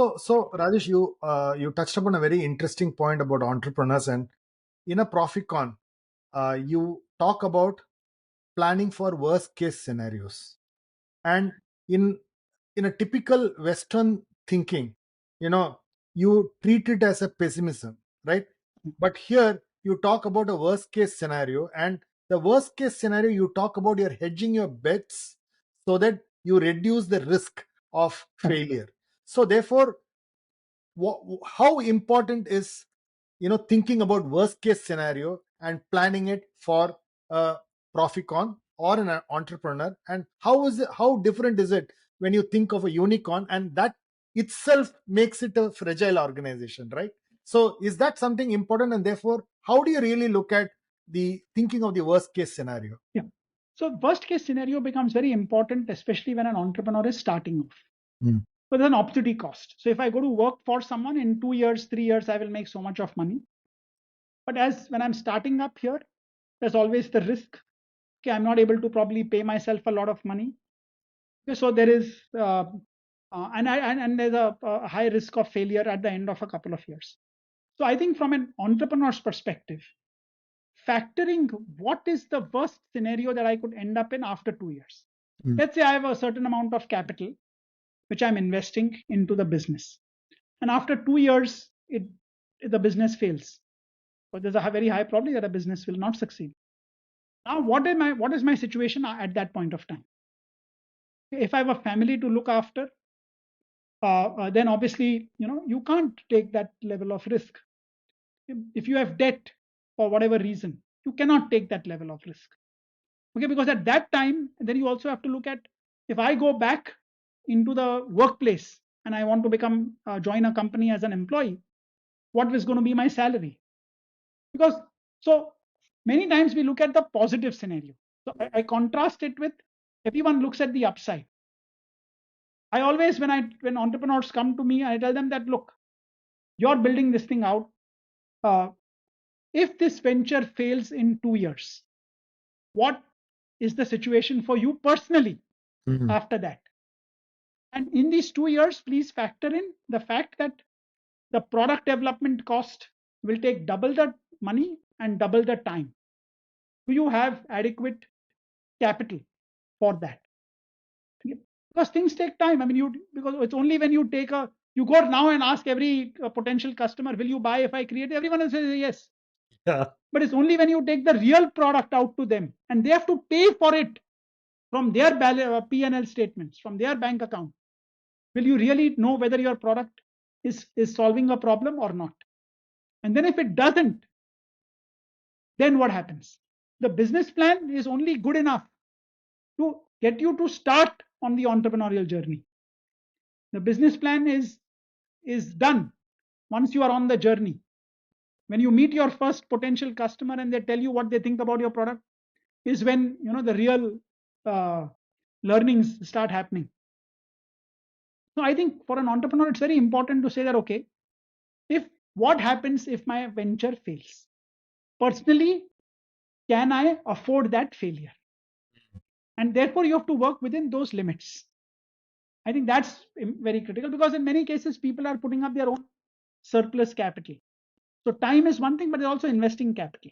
So Rajesh, you touched upon a very interesting point about entrepreneurs, and in a ProfitCon, you talk about planning for worst case scenarios. And in a typical Western thinking, you treat it as a pessimism, right? But here you talk about a worst case scenario, and the worst case scenario you talk about you're hedging your bets so that you reduce the risk of failure. So therefore, how important is thinking about worst case scenario and planning it for a proficon or an entrepreneur, and how different is it when you think of a unicorn, and that itself makes it a fragile organization, right? So is that something important, and therefore how do you really look at the thinking of the worst case scenario? Yeah. So worst case scenario becomes very important, especially when an entrepreneur is starting off. But there's an opportunity cost. So if I go to work for someone in 2 years, 3 years, I will make so much of money. But as when I'm starting up here, there's always the risk. Okay, I'm not able to probably pay myself a lot of money. Okay, so there is, and there's a high risk of failure at the end of a couple of years. So I think from an entrepreneur's perspective, factoring what is the worst scenario that I could end up in after 2 years. Let's say I have a certain amount of capital which I'm investing into the business, and after 2 years, the business fails. But there's a very high probability that a business will not succeed. Now, what is my situation at that point of time? If I have a family to look after, then obviously you can't take that level of risk. If you have debt for whatever reason, you cannot take that level of risk. Okay, because at that time, then you also have to look at, if I go back into the workplace and I want to join a company as an employee, what is going to be my salary? Because so many times we look at the positive scenario. So I contrast it with, everyone looks at the upside. I always, when entrepreneurs come to me, I tell them that, look, you're building this thing out. If this venture fails in 2 years, what is the situation for you personally after that? And in these 2 years, please factor in the fact that the product development cost will take double the money and double the time. Do you have adequate capital for that? Because things take time. I mean, because it's only when you go now and ask every potential customer, will you buy if I create? Everyone will say yes. Yeah. But it's only when you take the real product out to them and they have to pay for it from their P&L statements, from their bank account, will you really know whether your product is solving a problem or not. And then if it doesn't, then what happens? The business plan is only good enough to get you to start on the entrepreneurial journey. The business plan is done once you are on the journey. When you meet your first potential customer and they tell you what they think about your product, is when the real learnings start happening. So I think for an entrepreneur, it's very important to say that, okay, what happens if my venture fails? Personally, can I afford that failure? And therefore, you have to work within those limits. I think that's very critical, because in many cases, people are putting up their own surplus capital. So time is one thing, but they're also investing capital.